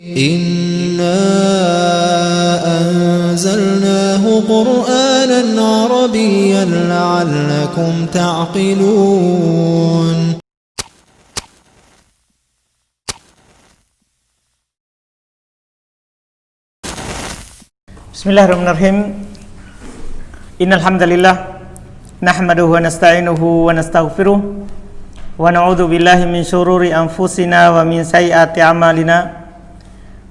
إنا أنزلناه قرآنا عربيا لعلكم تعقلون. Bismillahirrahmanirrahim. Innal hamdalillah nahmaduhu wa nasta'inuhu wa nastaghfiruh wa na'udzu billahi min syururi anfusina wa min sayyiati a'malina.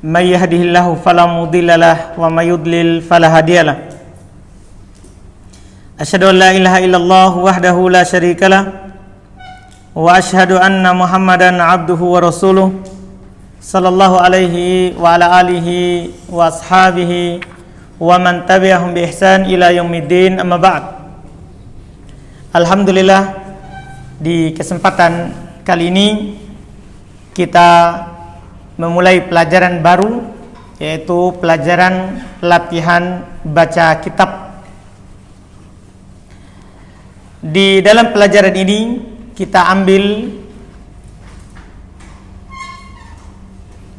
May yahdihillahu fala mudhillalah wa may yudlil fala hadiyalah. Asyhadu an la ilaha illallah wahdahu la syarikalah wa asyhadu anna Muhammadan abduhu wa rasuluh sallallahu alaihi wa ala alihi wa ashabihi wa man tabi'ahum bi ihsan ila yaumiddin, amma ba'd. Alhamdulillah, di kesempatan kali ini kita memulai pelajaran baru, yaitu pelajaran latihan baca kitab. Di dalam pelajaran ini kita ambil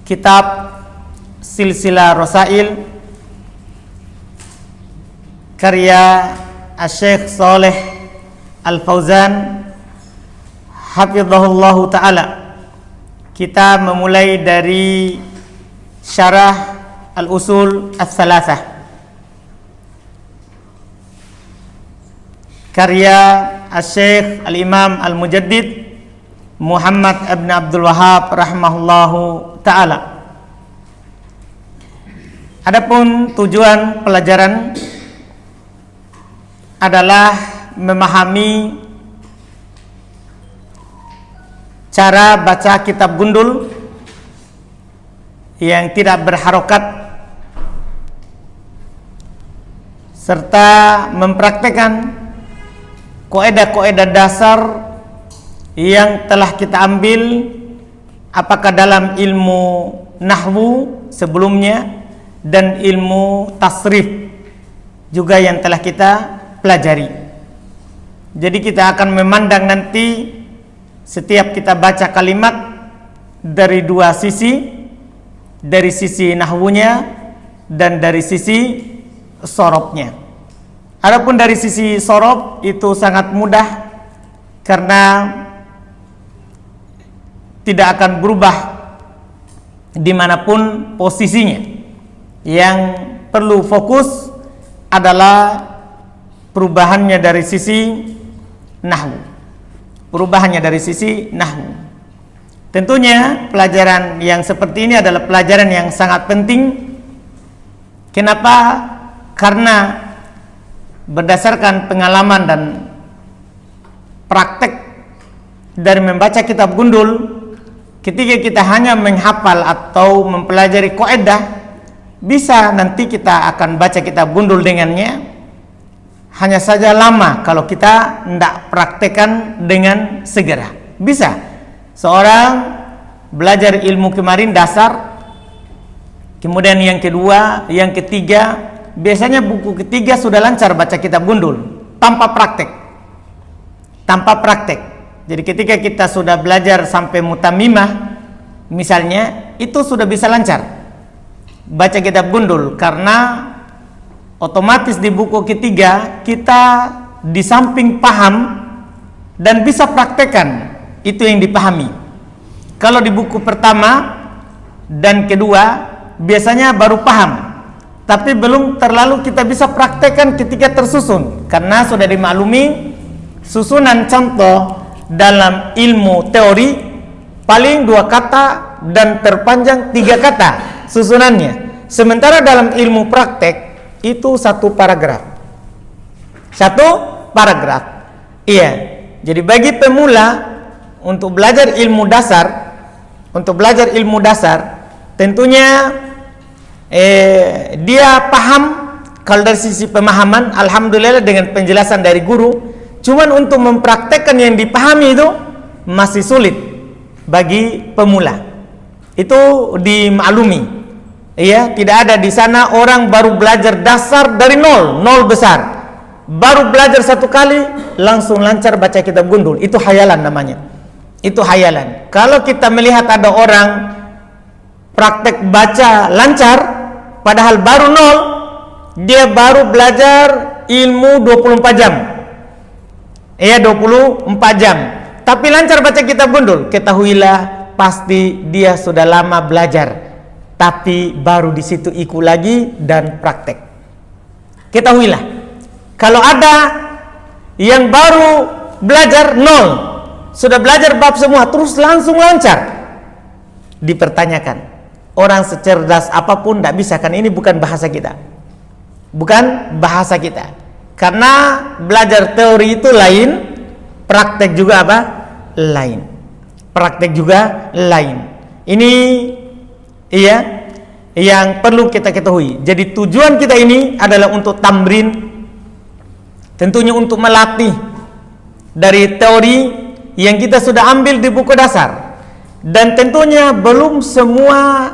kitab Silsilah Rasail karya Syekh Shalih Al-Fauzan hafizahullahu ta'ala. Kita memulai dari syarah Al-Usul Ats-Tsalatsah karya Syekh Al-Imam Al-Mujaddid Muhammad ibn Abdul Wahhab rahimahullahu ta'ala. Adapun tujuan pelajaran adalah memahami cara baca kitab gundul yang tidak berharokat serta mempraktekkan kaidah-kaidah dasar yang telah kita ambil apakah dalam ilmu nahwu sebelumnya dan ilmu tasrif juga yang telah kita pelajari. Jadi kita akan memandang nanti setiap kita baca kalimat dari dua sisi, dari sisi nahwunya dan dari sisi sorobnya. Adapun dari sisi sorob itu sangat mudah karena tidak akan berubah dimanapun posisinya. Yang perlu fokus adalah perubahannya dari sisi nahwu. Perubahannya dari sisi nahwu. Tentunya pelajaran yang seperti ini adalah pelajaran yang sangat penting. Kenapa? Karena berdasarkan pengalaman dan praktek dari membaca kitab gundul, ketika kita hanya menghafal atau mempelajari kaidah, bisa nanti kita akan baca kitab gundul dengannya. Hanya saja lama kalau kita tidak praktekkan dengan segera. Bisa seorang belajar ilmu kemarin dasar, kemudian yang kedua, yang ketiga, biasanya buku ketiga sudah lancar baca kitab gundul tanpa praktek. Tanpa praktek. Jadi ketika kita sudah belajar sampai mutamimah misalnya, itu sudah bisa lancar baca kitab gundul karena otomatis di buku ketiga kita di samping paham dan bisa praktekkan itu yang dipahami. Kalau di buku pertama dan kedua biasanya baru paham, tapi belum terlalu kita bisa praktekkan ketika tersusun, karena sudah dimaklumi susunan contoh dalam ilmu teori paling 2 kata dan terpanjang 3 kata susunannya. Sementara dalam ilmu praktek itu 1 paragraf. 1 paragraf. Iya. Jadi bagi pemula untuk belajar ilmu dasar, tentunya dia paham. Kalau dari sisi pemahaman, alhamdulillah dengan penjelasan dari guru. Cuman untuk mempraktekkan yang dipahami itu masih sulit bagi pemula. Itu dimaklumi. Iya, tidak ada di sana orang baru belajar dasar dari nol besar. Baru belajar 1 kali langsung lancar baca kitab gundul. Itu hayalan namanya. Itu hayalan. Kalau kita melihat ada orang praktek baca lancar, padahal baru 0, dia baru belajar ilmu 24 jam. 24 jam. Tapi lancar baca kitab gundul, ketahuilah pasti dia sudah lama belajar. Tapi baru di situ ikut lagi dan praktek. Ketahuilah, kalau ada yang baru belajar 0, sudah belajar bab semua, terus langsung lancar, dipertanyakan. Orang secerdas apapun tidak bisa, kan ini bukan bahasa kita. Bukan bahasa kita. Karena belajar teori itu lain, praktek juga apa? Lain. Praktek juga lain. Ini yang perlu kita ketahui. Jadi tujuan kita ini adalah untuk tamrin, tentunya untuk melatih dari teori yang kita sudah ambil di buku dasar. Dan tentunya belum semua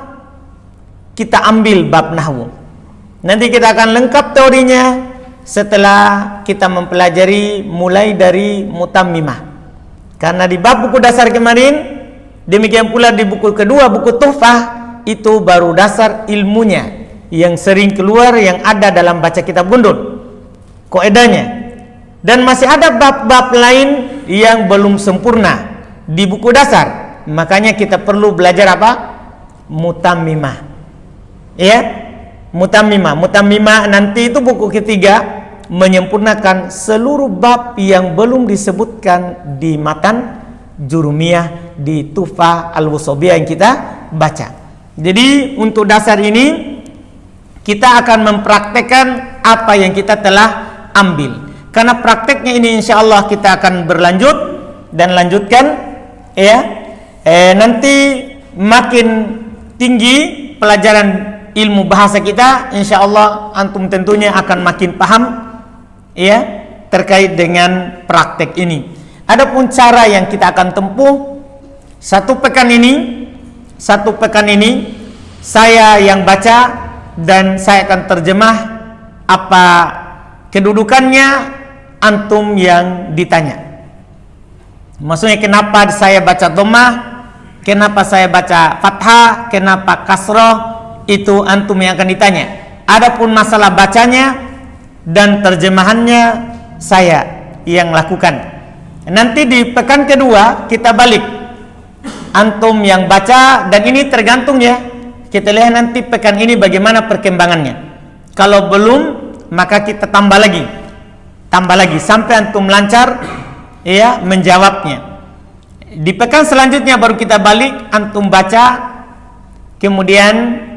kita ambil bab nahwu. Nanti kita akan lengkap teorinya setelah kita mempelajari mulai dari mutammimah. Karena di bab buku dasar kemarin, demikian pula di buku kedua, buku Tuhfah, itu baru dasar ilmunya yang sering keluar, yang ada dalam baca kitab gundul, kaidahnya. Dan masih ada bab-bab lain yang belum sempurna di buku dasar. Makanya kita perlu belajar apa? Mutammimah. Mutammimah nanti itu buku ketiga, menyempurnakan seluruh bab yang belum disebutkan di matan Jurumiyah, di Tuhfah Al-Wusobiyah yang kita baca. Jadi untuk dasar ini kita akan mempraktekkan apa yang kita telah ambil. Karena prakteknya ini insya Allah kita akan berlanjut dan lanjutkan, nanti makin tinggi pelajaran ilmu bahasa kita, insya Allah antum tentunya akan makin paham terkait dengan praktek ini. Adapun cara yang kita akan tempuh, satu pekan ini saya yang baca dan saya akan terjemah apa kedudukannya, antum yang ditanya. Maksudnya kenapa saya baca dhammah, kenapa saya baca fathah, kenapa kasroh, itu antum yang akan ditanya. Adapun masalah bacanya dan terjemahannya saya yang lakukan. Nanti di pekan kedua kita balik, antum yang baca, dan ini tergantung ya. Kita lihat nanti pekan ini bagaimana perkembangannya. Kalau belum, maka kita tambah lagi sampai antum lancar menjawabnya. Di pekan selanjutnya baru kita balik, antum baca, kemudian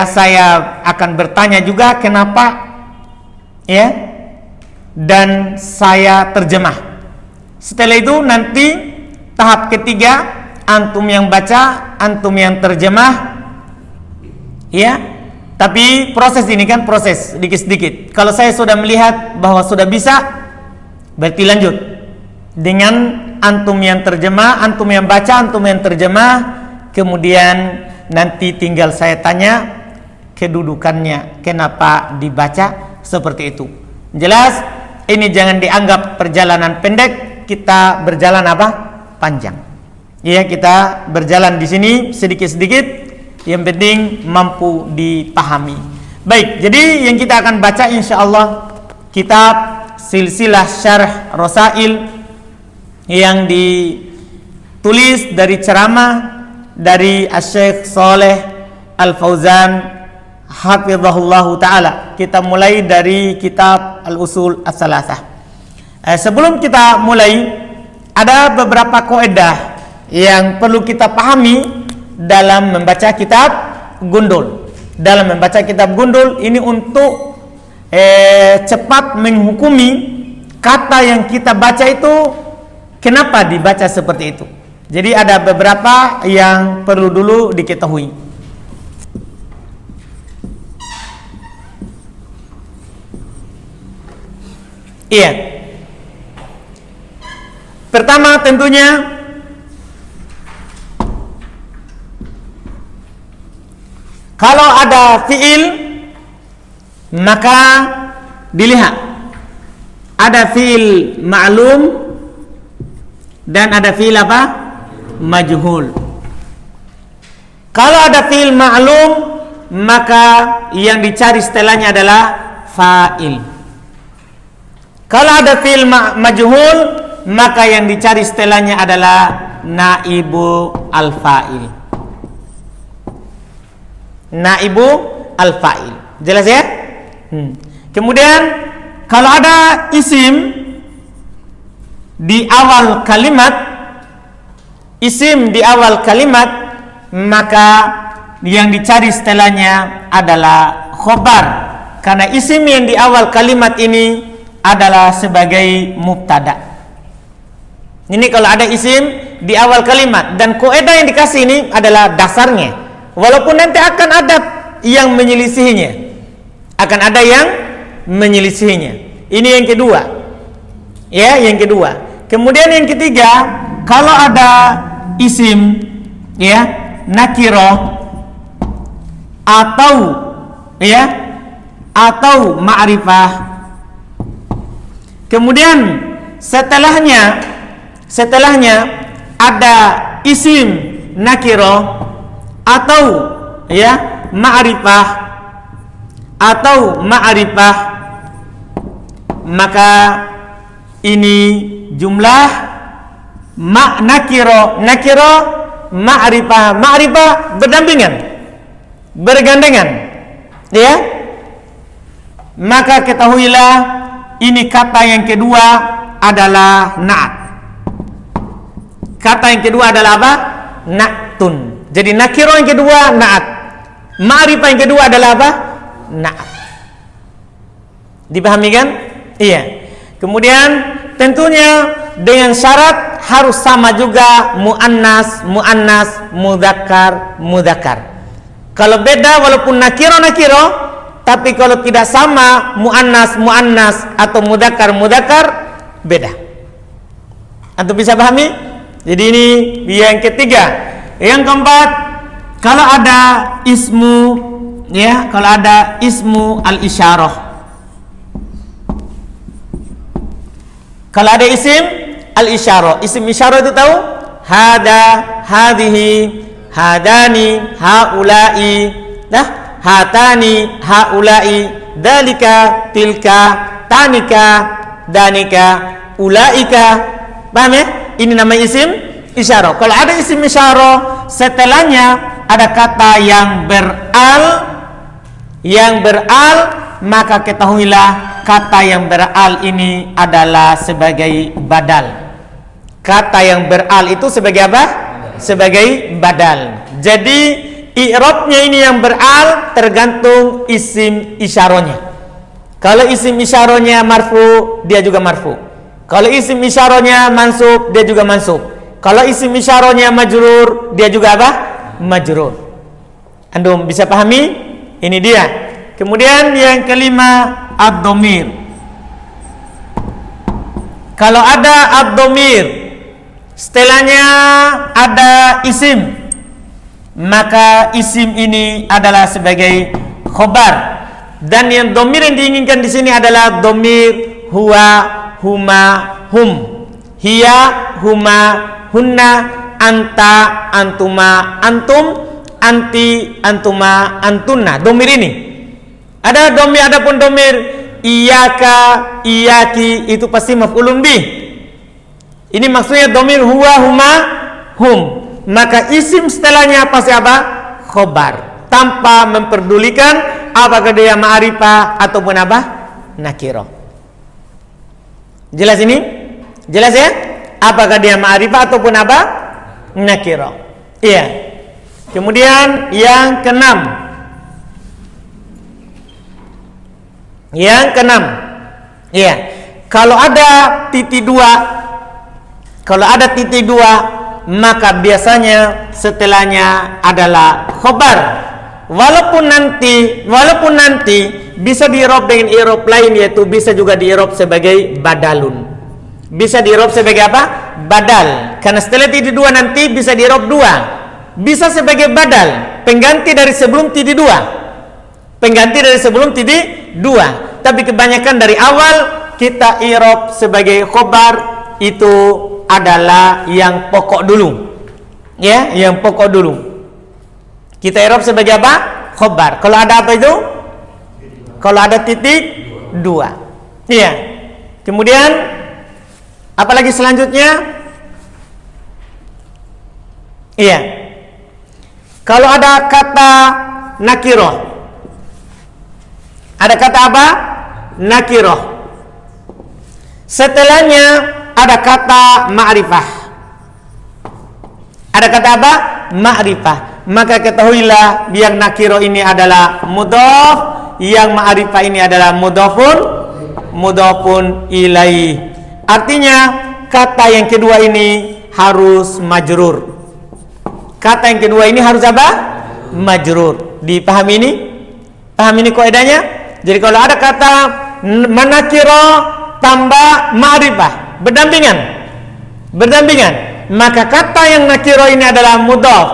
saya akan bertanya juga kenapa, dan saya terjemah. Setelah itu nanti tahap ketiga, antum yang baca, antum yang terjemah, tapi proses ini kan proses sedikit-sedikit. Kalau saya sudah melihat bahwa sudah bisa, berarti lanjut dengan antum yang terjemah, antum yang baca, antum yang terjemah. Kemudian nanti tinggal saya tanya kedudukannya, kenapa dibaca seperti itu. Jelas ini jangan dianggap perjalanan pendek, kita berjalan apa? Panjang. Kita berjalan di sini sedikit-sedikit, yang penting mampu dipahami. Baik, jadi yang kita akan baca insyaallah kitab Silsilah Syarh Rasail yang ditulis dari ceramah dari Asy-Syaikh Shalih Al-Fauzan hafizahullahu taala. Kita mulai dari kitab Al-Usul Ats-Tsalatsah. Sebelum kita mulai, ada beberapa kaidah yang perlu kita pahami dalam membaca kitab gundul. Dalam membaca kitab gundul ini untuk cepat menghukumi kata yang kita baca itu kenapa dibaca seperti itu. Jadi ada beberapa yang perlu dulu diketahui. Pertama tentunya kalau ada fiil, maka dilihat ada fiil ma'lum dan ada fiil apa? Majhul. Kalau ada fi'il ma'lum, maka yang dicari setelahnya adalah fa'il. Kalau ada fi'il majhul, maka yang dicari setelahnya adalah naibu al-fa'il. Naibu al-fa'il. Jelas ya? Kemudian kalau ada isim di awal kalimat, maka yang dicari setelahnya adalah khobar, karena isim yang di awal kalimat ini adalah sebagai mubtada. Ini kalau ada isim di awal kalimat, dan kaidah yang dikasih ini adalah dasarnya, walaupun nanti akan ada yang menyelisihinya, Ini yang kedua, ya, yang kedua. Kemudian yang ketiga, kalau ada isim, ya, nakiro atau ma'rifah, kemudian setelahnya ada isim nakiro atau ma'rifah, maka ini jumlah nakiro ma'rifah bergandengan, ya. Maka ketahuilah ini kata yang kedua adalah na'at. Kata yang kedua adalah apa? Na'tun. Jadi nakiro yang kedua na'at, ma'rifah yang kedua adalah apa? Na'at. Dipahami kan? Iya. Kemudian tentunya dengan syarat harus sama juga muannas, mudzakkar. Kalau beda walaupun nakiro, tapi kalau tidak sama muannas atau mudzakkar beda. Antum bisa pahami? Jadi ini yang ketiga. Yang keempat, kalau ada ismu al-isyarah. Kalau ada isim al-isyarah, isim isyarah itu tahu? Hada, hadhihi, hadani, haula'i, hatani, haula'i, dalika, tilka, tanika, danika, ulaika. Paham ya? Ini namanya isim isyarah. Kalau ada isim isyarah, setelahnya ada kata yang beral, maka ketahuilah kata yang beral ini adalah sebagai badal. Kata yang beral itu sebagai apa? Sebagai badal. Jadi i'rabnya ini yang beral tergantung isim isyarahnya. Kalau isim isyarahnya marfu, dia juga marfu. Kalau isim isyarahnya mansub, dia juga mansub. Kalau isim isyarahnya majrur, dia juga apa? Majrur. Antum bisa pahami? Ini dia. Kemudian yang kelima, ad-dhamir. Kalau ada ad-dhamir, setelahnya ada isim, maka isim ini adalah sebagai khobar. Dan yang dhamir yang diinginkan di sini adalah dhamir huwa, huma, hum, hiya, huma, hunna, anta, antuma, antum, anti, antuma, antunna. Dhamir ini ada dhamir, adapun dhamir iyaka, iyaki itu pasti maf'ulun bih. Ini maksudnya dhamir huwa, huma, hum. Maka isim setelahnya pasti apa? Khobar, tanpa memperdulikan apakah dia ma'rifah ataupun apa? Nakirah. Jelas ini? Jelas ya? Apakah dia ma'rifah ataupun apa? Nakirah. Iya. Kemudian yang keenam. Iya. Kalau ada titik dua, maka biasanya setelahnya adalah khobar. Walaupun nanti bisa di-i'rab dengan i'rab lain, yaitu bisa juga di-i'rab sebagai badalun. Bisa di-i'rab sebagai apa? Badal. Karena setelah titik dua nanti bisa di-i'rab dua. Bisa sebagai badal, pengganti dari sebelum titik dua. Tapi kebanyakan dari awal kita i'rab sebagai khobar, itu adalah yang pokok dulu. Ya, yang pokok dulu. Kita i'rab sebagai apa? Khobar. Kalau ada apa itu? Kalau ada titik 2. Iya. Kemudian apalagi selanjutnya? Iya. Kalau ada kata nakiroh, ada kata apa? Nakiroh. Setelahnya ada kata ma'rifah. Ada kata apa? Ma'rifah. Maka ketahuilah yang nakiroh ini adalah mudhaf, yang ma'rifah ini adalah mudhafun ilaih. Artinya kata yang kedua ini harus majrur. Kata yang kedua ini harus apa? Majrur. Dipahami ini? Paham ini kaidahnya? Jadi kalau ada kata manakiro tambah ma'rifah berdampingan, maka kata yang nakiro ini adalah mudhaf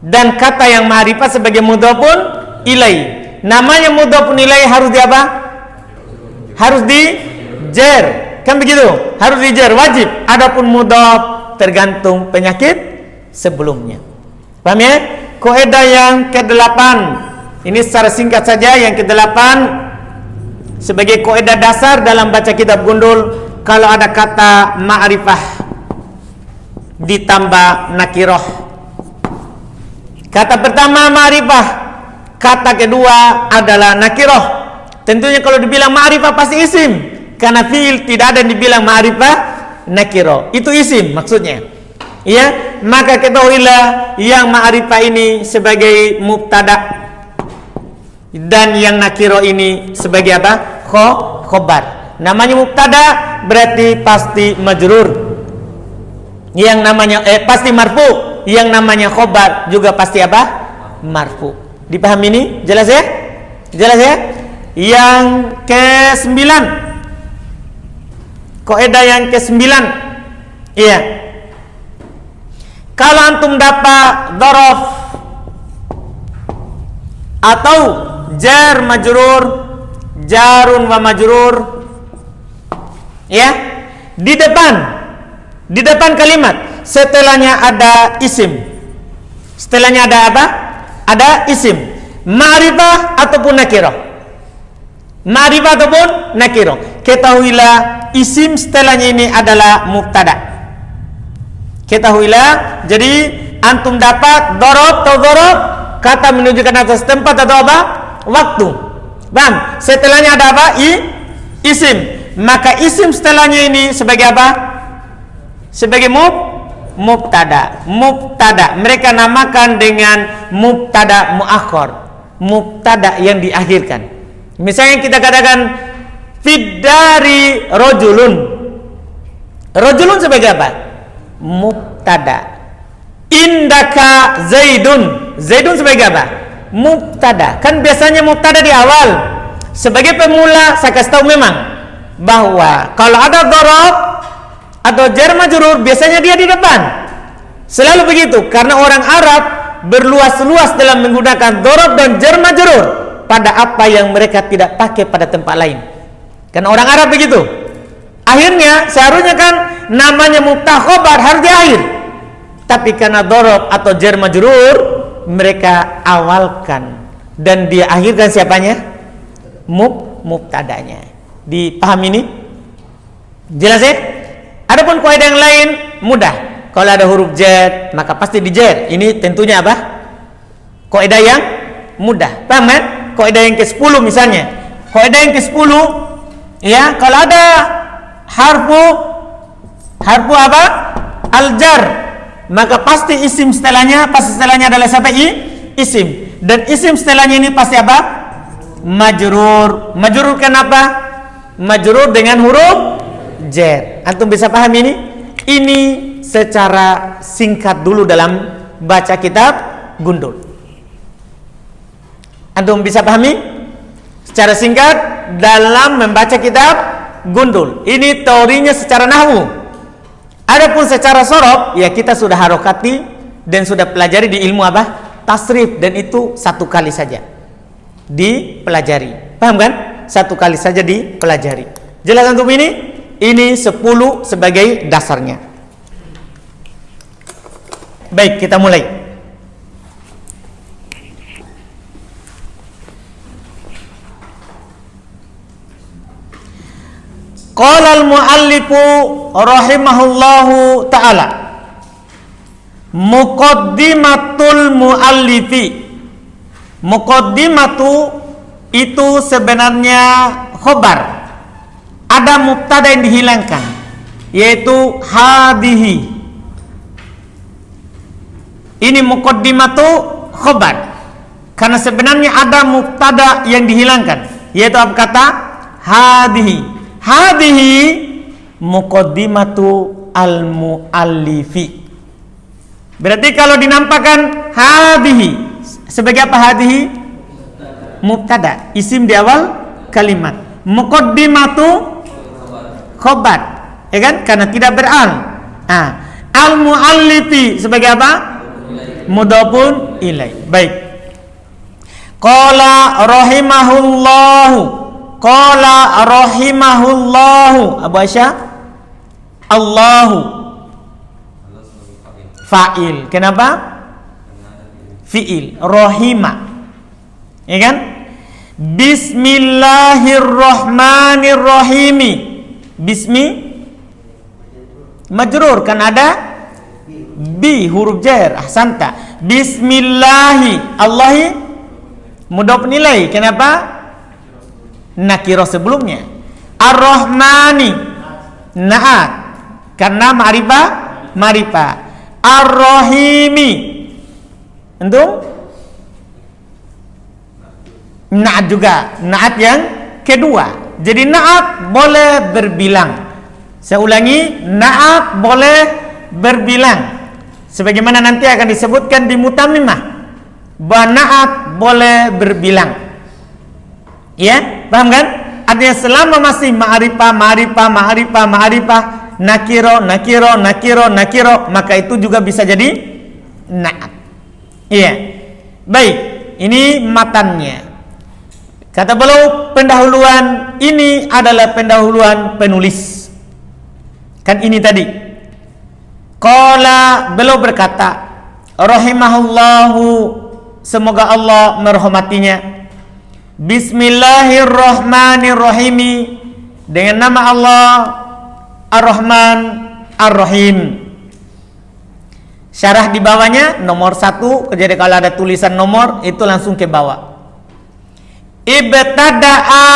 dan kata yang ma'rifah sebagai mudhafun ilai. Namanya mudhafun ilai harus di apa? Harus di jer. Kan begitu? Harus di jer, wajib. Adapun mudhaf tergantung penyakit sebelumnya. Paham ya? Kaidah yang ke-8. Ini secara singkat saja yang ke-8 sebagai kaidah dasar dalam baca kitab gundul. Kalau ada kata ma'rifah ditambah nakiroh. Kata pertama ma'rifah, kata kedua adalah nakiroh. Tentunya kalau dibilang ma'rifah pasti isim, karena fi'il tidak ada yang dibilang ma'rifah nakiroh. Itu isim maksudnya. Ya, maka ketahuilah yang ma'rifah ini sebagai mubtada dan yang nakiro ini sebagai apa? Khobar. Namanya mubtada berarti pasti majrur. Yang namanya pasti marfu. Yang namanya khobar juga pasti apa? Marfu. Dipahami ini? Jelas ya? Jelas ya? Yang ke-9. Kaidah yang ke-9. Iya. Kalau antum dapat dhorof atau jar majrur, jarun wa majrur, ya, di depan kalimat setelahnya ada isim. Setelahnya ada apa? Ada isim. Ma'rifah ataupun nakirah. Ma'rifah ataupun nakirah. Ketahuilah isim setelahnya ini adalah mubtada. Ketahuilah, jadi antum dapat dhorob atau dhorob, kata menunjukkan atas tempat atau apa? Waktu. Paham? Setelahnya ada apa? Isim. Maka isim setelahnya ini sebagai apa? Sebagai mubtada. Mubtada. Mereka namakan dengan mubtada muakhir. Mubtada yang diakhirkan. Misalnya kita katakan fiddari rojulun. Rojulun sebagai apa? Mubtada. Indaka zaidun. Zaidun sebagai apa? Mubtada. Kan biasanya mubtada di awal. Sebagai pemula saya kasih tahu memang bahwa kalau ada dhorob atau jar majrur biasanya dia di depan. Selalu begitu karena orang Arab berluas-luas dalam menggunakan dhorob dan jar majrur pada apa yang mereka tidak pakai pada tempat lain. Karena orang Arab begitu. Akhirnya seharusnya kan namanya mubtada khobar harus di akhir. Tapi karena dhorob atau jar majrur mereka awalkan dan dia akhirkan siapanya? Mubtadanya. Dipahami ini? Jelas ya? Adapun kaidah yang lain mudah. Kalau ada huruf jar maka pasti di jar. Ini tentunya apa? Kaidah yang mudah. Paham kan? Kaidah yang ke-10 misalnya. Kaidah yang ke-10 ya, kalau ada harfu apa? Al-jar, maka pasti isim setelahnya adalah siapa? Isim. Dan isim setelahnya ini pasti apa? Majrur. Majrur kenapa? Majrur dengan huruf jar. Antum bisa paham ini? Ini secara singkat dulu dalam baca kitab gundul. Antum bisa pahami? Secara singkat dalam membaca kitab gundul. Ini teorinya secara nahwu. Adapun secara sorof, ya kita sudah harokati dan sudah pelajari di ilmu apa? Tasrif, dan itu satu kali saja dipelajari. Paham kan? Satu kali saja dipelajari. Jelas antum ini? Ini 10 sebagai dasarnya. Baik, kita mulai. Qala al-muallifu rahimahullahu ta'ala, muqaddimatul muallifi. Muqaddimatu itu sebenarnya khobar, ada mubtada yang dihilangkan, yaitu hadihi. Ini muqaddimatu khobar, karena sebenarnya ada mubtada yang dihilangkan, yaitu apa kata? Hadihi. Hadihi muqaddimatu al-muallifi. Berarti kalau dinampakkan hadihi sebagai apa? Hadihi mubtada, isim di awal kalimat. Muqaddimatu khobar, ya kan? Karena tidak beral. Al-muallifi sebagai apa? Mudhafun ilaih. Baik. Qala rahimahullahu. Qala rahimahullahu. Abu Aisyah, Allahu fa'il. Kenapa? Fi'il. Rahima, ya kan? Bismillahirrahmanirrahimi. Bismi majrur, kan ada bi huruf jar. Ahsanta. Bismillahi, Allahi mudhaf ilaih. Kenapa? Nakirah sebelumnya. Ar-Rahmani na'at, karena ma'rifah. Ar-Rahimi antum na'at juga, na'at yang kedua. Jadi na'at boleh berbilang. Saya ulangi, na'at boleh berbilang, sebagaimana nanti akan disebutkan di mutammimah bahwa na'at boleh berbilang. Ya, paham kan? Artinya selama masih ma'rifah, nakiro, maka itu juga bisa jadi na'at. Iya. Baik, ini matannya. Kata beliau, pendahuluan ini adalah pendahuluan penulis. Kan ini tadi. Qala, beliau berkata, rahimahullahu, semoga Allah merahmatinya. Bismillahirrahmanirrahim, dengan nama Allah Ar-Rahman Ar-Rahim. Syarah di bawahnya nomor 1. Jadi kalau ada tulisan nomor itu langsung ke bawah. Ibtada'a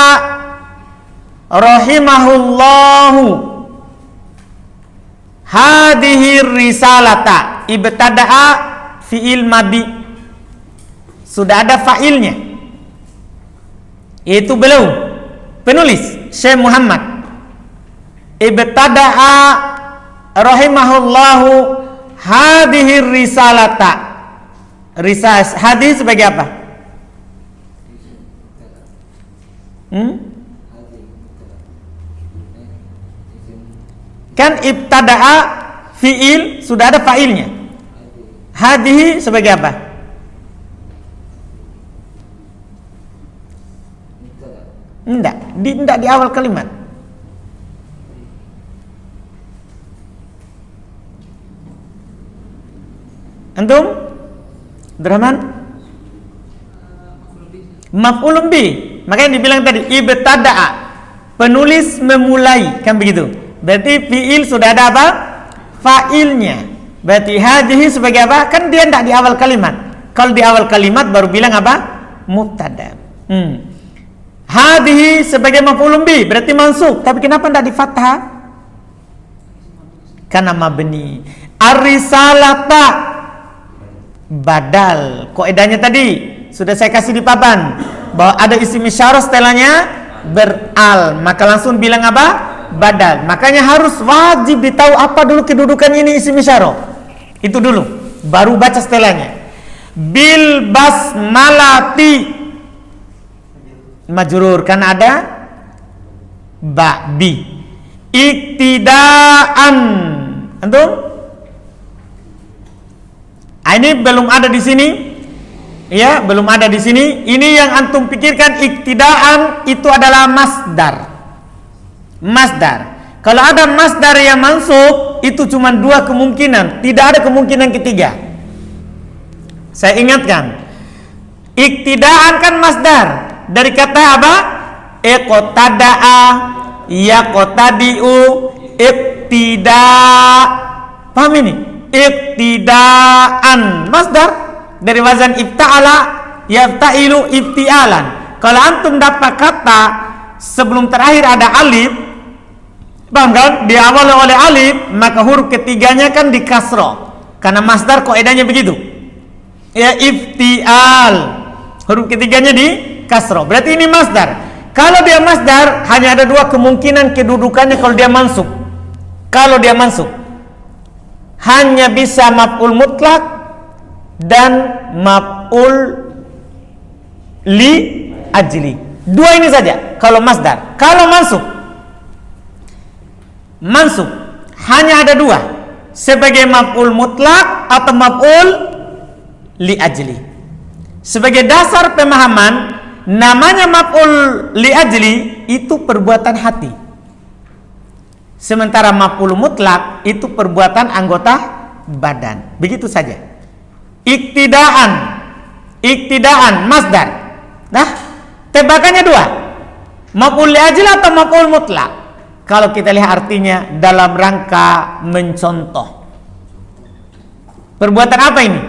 rahimahullahu hadhihi risalata. Ibtada'a fi'il madi, sudah ada fa'ilnya, yaitu beliau penulis Syekh Muhammad. Ibtada'a rahimahullahu hadhihi risalata. Hadis sebagai apa? Kan ibtada'a fi'il, sudah ada fa'ilnya. Hadhihi sebagai apa? Enggak di awal kalimat. Antum? Abdurrahman? Maf'ulun bi. Makanya dibilang tadi ibtada'a, penulis memulai, kan begitu. Berarti fi'il sudah ada apa? Fa'ilnya. Berarti hadhihi sebagai apa? Kan dia enggak di awal kalimat. Kalau di awal kalimat baru bilang apa? Mubtada. Hadhihi sebagai maf'ulun bi, berarti mansub. Tapi kenapa tidak di fathah? Karena mabni. Ar-risalata badal. Kaidahnya tadi sudah saya kasih di papan bahwa ada isim isyarah setelahnya beral, maka langsung bilang apa? Badal. Makanya harus wajib ditahu apa dulu kedudukan ini isim isyarah. Itu dulu, baru baca setelahnya. Bil basmalati majrur, kan ada bi. Iktidaan, antum? Ini belum ada di sini, ya, belum ada di sini. Ini yang antum pikirkan iktidaan itu adalah masdar. Kalau ada masdar yang mansub itu cuma 2 kemungkinan, tidak ada kemungkinan ketiga. Saya ingatkan, iktidaan kan masdar dari kata apa? Iqtada'a yaqtadi'u iqtida. Paham ini? Iqtidaan. Masdar dari wazan ifta'ala yafta'ilu ifti'alan. Kalau antum dapat kata sebelum terakhir ada alif, paham kan? Diawali oleh alif, maka huruf ketiganya kan di kasroh. Karena masdar kaidahnya begitu. Ya, ifti'al. Huruf ketiganya di kasroh. Berarti ini masdar. Kalau dia masdar, hanya ada dua kemungkinan kedudukannya kalau dia mansub. Kalau dia mansub, hanya bisa maf'ul mutlak dan maf'ul li ajli. Dua ini saja kalau masdar. Kalau mansub hanya ada dua, sebagai maf'ul mutlak atau maf'ul li ajli. Sebagai dasar pemahaman, namanya maf'ul li ajli itu perbuatan hati, sementara maf'ul mutlak itu perbuatan anggota badan. Begitu saja. Iktidaan masdar. Nah, tebakannya dua, maf'ul li ajli atau maf'ul mutlak. Kalau kita lihat artinya dalam rangka mencontoh. Perbuatan apa ini?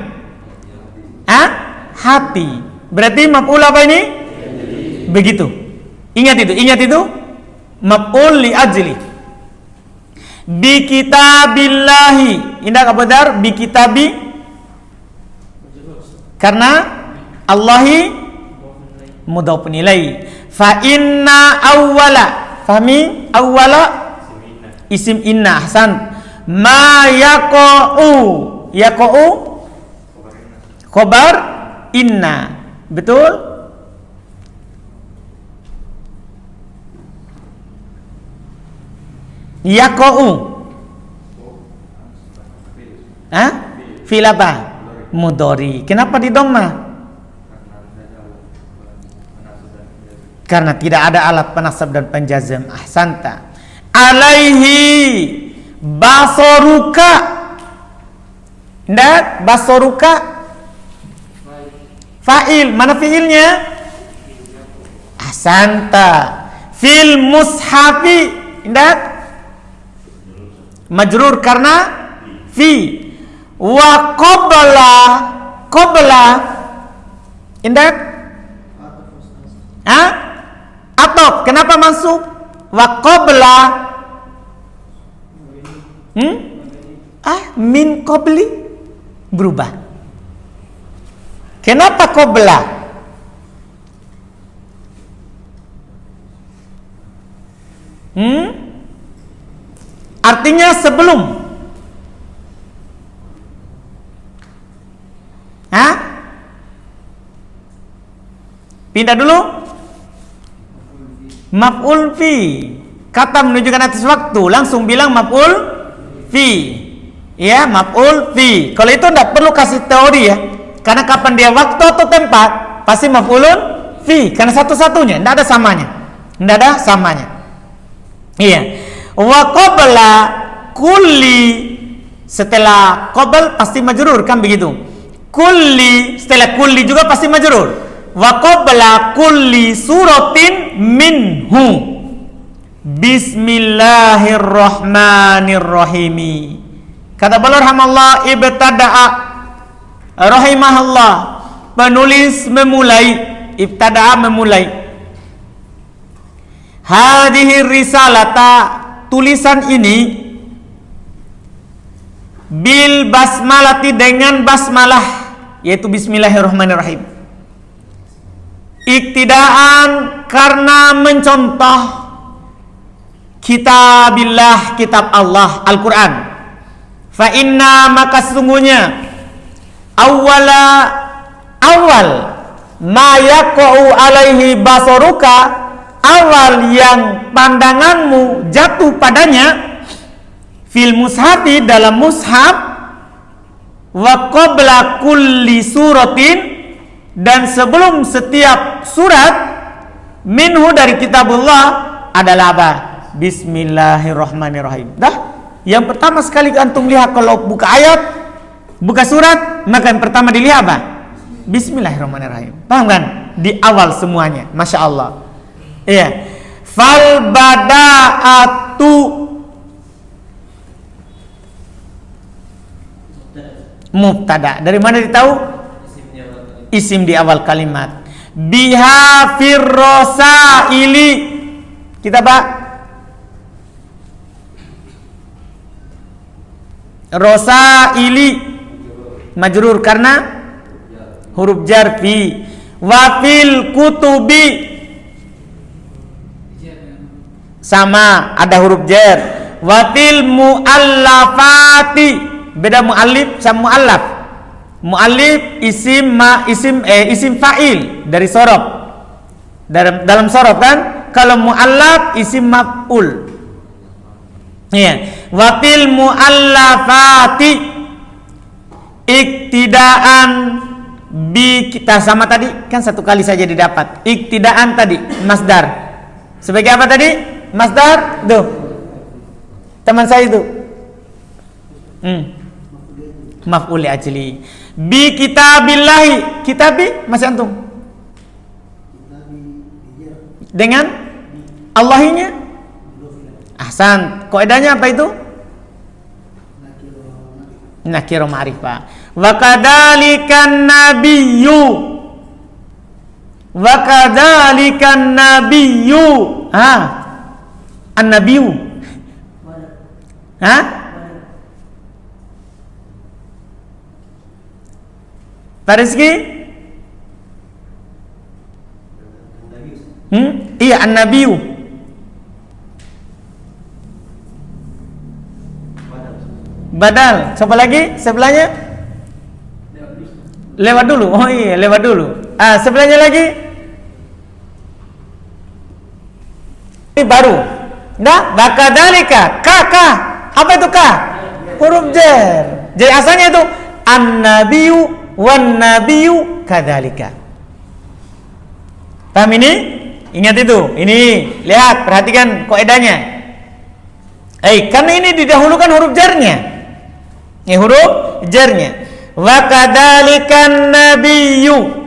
Hati. Berarti maf'ul apa ini? Begitu. Ingat itu. Maf'ul li ajli. Bi kitabillahi. Indah kabadar bi kitabi. Karena Allahi mudhafun ilaihi. Fa inna awwala. Fahmi? Awwala isim inna. Ahsan. Ma yaqa'u khobar inna. Betul? Yaqa'u fil apa? Mudhari. Kenapa di dhamma? Karena tidak ada alat penasab dan penjazam. Ahsanta. Alaihi basaruka. Ndak, basaruka fa'il. Mana fi'ilnya? Ahsanta. Fil mushafi. Ndak, majrur karena fi. Wa qabla. Ndak, atau kenapa masuk wa qabla? Min qabli berubah. Kenapa qabla? Artinya sebelum. Pindah dulu. Maf'ul fi. Kata menunjukkan atas waktu, langsung bilang maf'ul fi. Ya, maf'ul fi. Kalau itu tidak perlu kasih teori ya. Karena kapan dia waktu atau tempat, pasti maf'ulun fi. Karena satu-satunya, tidak ada samanya. Iya. Wa qabla kulli. Setelah qabl pasti majrur, kan begitu. Kulli, setelah kulli juga pasti majrur. Wa qabla kulli suratin minhu. Bismillahirrahmanirrahim. Kata beliau rahimahullah, ibtada'a rahimahullah, penulis memulai hadhihi risalata, tulisan ini, bil basmalati, dengan basmalah, yaitu bismillahirrahmanirrahim. Iktidaan, karena mencontoh kitabillah, kitab Allah, Al-Quran. Fa inna, maka sesungguhnya, awal ma yaqa'u alaihi basaruka, awal yang pandanganmu jatuh padanya, fil mushafi, dalam mushaf, wa qabla kulli suratin, dan sebelum setiap surat, minhu, dari kitabullah, adalah apa? Bismillahirrahmanirrahim. Yang pertama sekali antum lihat kalau buka ayat, buka surat, maka yang pertama dilihat apa? Bismillahirrahmanirrahim. Paham kan? Di awal semuanya. Masya Allah. Iya. Fal bada'atu mubtada. Dari mana ditahu? Isim di awal kalimat. Biha firrosaili. Kita Pak. Rosaili majrur karena huruf jar fi. Wa fil kutubi sama ada huruf jar. Wa fil muallafati beda muallif sama muallaf. Muallif isim isim fa'il dari sorof. Dalam sorof kan? Kalau muallaf isim maf'ul. Ya. Wa fil muallafati iktidaan bi, kita sama tadi kan satu kali saja didapat. Iktidaan tadi masdar. Sebagai apa tadi? Masdar tuh. Teman saya itu. Maf'ul ajli. Bi kitabillahi. Kitabi masih antum. Dengan Allahinya. Ahsan. Kaidahnya apa itu? Nakiro ma'rifah. Wa kadzalikan nabiyyu. Wa kadzalikan nabiyyu. An-nabiyyu. Pak Rizky? Iya, an-nabiyyu. Badal. Siapa lagi? Sebelahnya? Lewat dulu. Oh iya, lewat dulu. Sebelahnya lagi? Ini baru. Nah, bakadalika. Ka. Apa itu ka? Huruf jar. Jadi asalnya itu an-nabiyyu wan nabiyyu kadzalika. Paham ini? Ingat itu. Ini, lihat, perhatikan kaidahnya. Karena ini didahulukan huruf jarnya. Ini huruf jarnya. Wa kadzalikan nabiyyu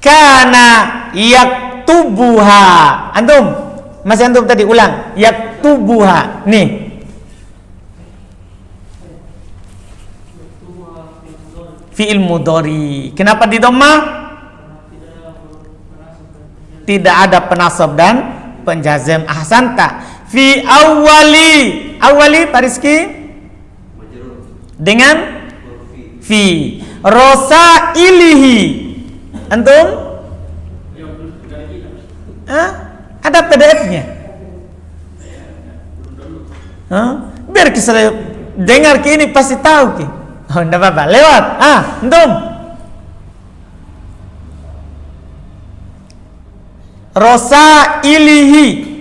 kana yaktubuha. Antum? Masih antum tadi ulang. Yaktubuha. Nih. Fi'il mudhari. Kenapa di dhammah? Tidak ada penasab dan penjazam. Ahsanta. Fi awwali Pak Rizky dengan fi rosailihi. Antum? Ada PDF-nya. Biar kita dengar ke ini pasti tahu ke. Oh, enggak apa-apa. Lewat. Antum. Rosailihi.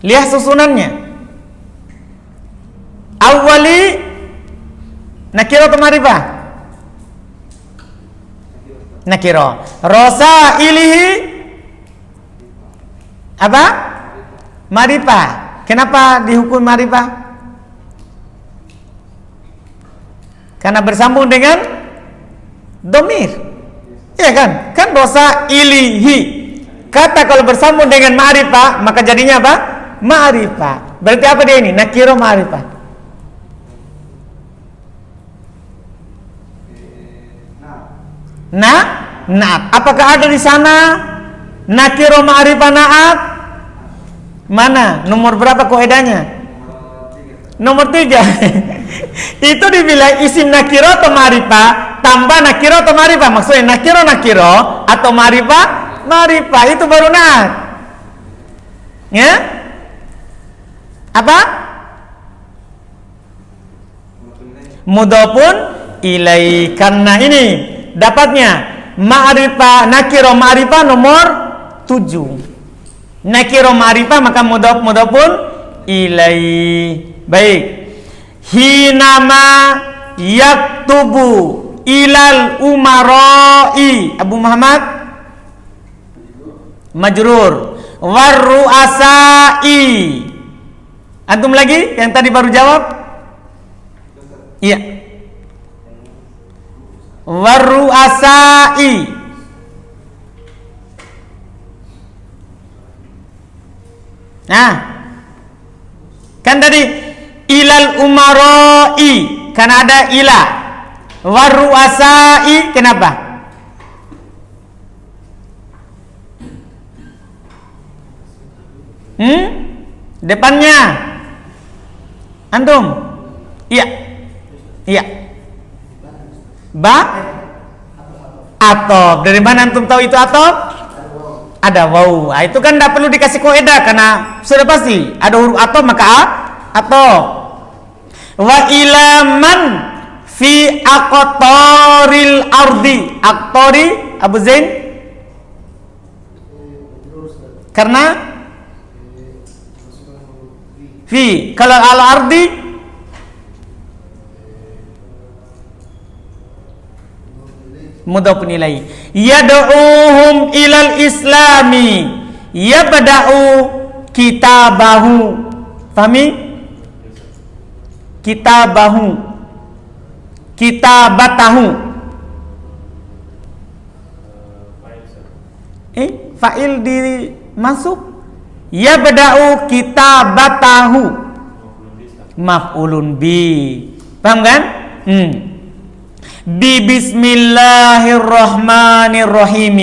Lihat susunannya. Awali nakiro atau ma'rifah? Nakiro. Rosailihi apa? Ma'rifah. Kenapa dihukum ma'rifah? Karena bersambung dengan domir. Iya kan? Kan rosailihi. Kata kalau bersambung dengan ma'rifah maka jadinya apa? Ma'rifah. Berarti apa dia ini? Nakiro ma'rifah. Naat. Apakah ada di sana nakiro ma'rifah naat? Mana? Nomor berapa kaidahnya? Nomor 3. Itu dibilang isim nakiro atau ma'rifah tambah nakiro atau ma'rifah. Maksudnya nakiro atau ma'rifah itu baru naat. Ya? Apa? Mudhofun ilaih. Karena ini dapatnya ma'rifah nakiro ma'rifah nomor 7. Nakiro ma'rifah maka mudhofun ilaih. Baik. Hinama yaktubu ilal umaroi. Abu Muhammad majrur. Warru'asai. Antum lagi yang tadi baru jawab? Iya. waru'asai. Nah, kan tadi ilal umaroi, kan ada ila. Waru'asai, kenapa? Depannya antum? Iya. Iya. Atop. Dari mana antum tahu itu atop? Ada waw. Nah, itu kan tidak perlu dikasih kaidah karena sudah pasti ada huruf atop maka atop. Wa ilaman fi aqtaril ardi. Aqtari Abu Zain? Karena fi, kalau al-ardi mudhaf ilaih. Yad'uhum ilal islami yabda'u kitabahu. Fahmi? Kitabatahu. Fa'il dimasuk. Yabda'u kitabatahu. Maf'ulun bi. Paham kan? Bi bismillahirrahmanirrahim.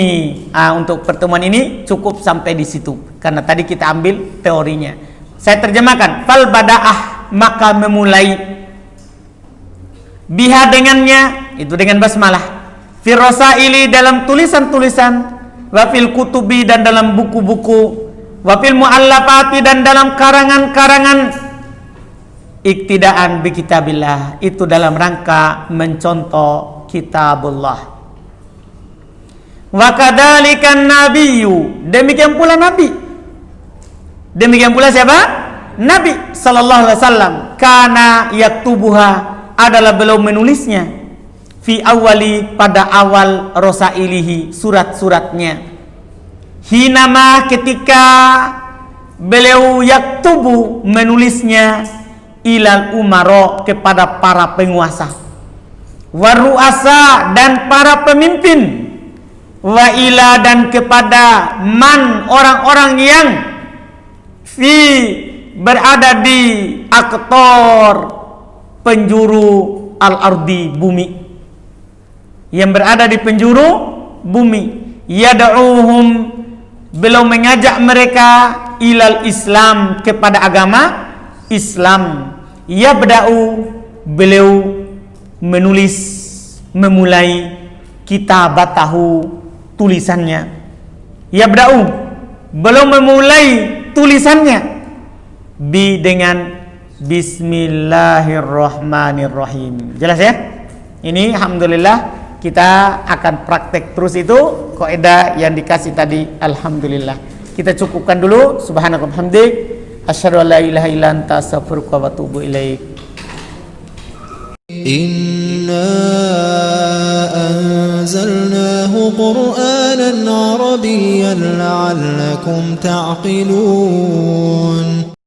Untuk pertemuan ini cukup sampai di situ karena tadi kita ambil teorinya. Saya terjemahkan. Fal bada'ah, maka memulai. Biha, dengannya, itu dengan basmalah. Fir rasaili, dalam tulisan-tulisan. Wa fil kutubi, dan dalam buku-buku. Wa fil muallafati, dan dalam karangan-karangan. Iktidaan bi kitabillah, itu dalam rangka mencontoh kitabullah. Wa kadzalikan nabiyyu, demikian pula nabi. Demikian pula siapa? Nabi sallallahu alaihi wasallam. Kana yaktubuha, adalah beliau menulisnya. Fi awali, pada awal rosailihi, surat-suratnya. Hinama, ketika beliau yaktubu, menulisnya. Ilal umaro, kepada para penguasa. Waru'asa, dan para pemimpin. Wa ila, dan kepada man, orang-orang yang berada di aktor, penjuru al-ardi, bumi, yang berada di penjuru bumi. Yad'uhum, beliau mengajak mereka ilal Islam, kepada agama Islam. Yabda'u, beliau menulis, memulai kitabatahu, tulisannya. Yabda'u, beliau memulai tulisannya bi, dengan bismillahirrahmanirrahim. Jelas ya? Ini alhamdulillah kita akan praktek terus itu kaidah yang dikasih tadi. Alhamdulillah. Kita cukupkan dulu. Subhanallah hamdik. Asyhadu an la ilaha illa anta astaghfiruka wa atubu ilaik. Inna anzalnahu Qur'anan Arabiyyan la'allakum ta'qilun.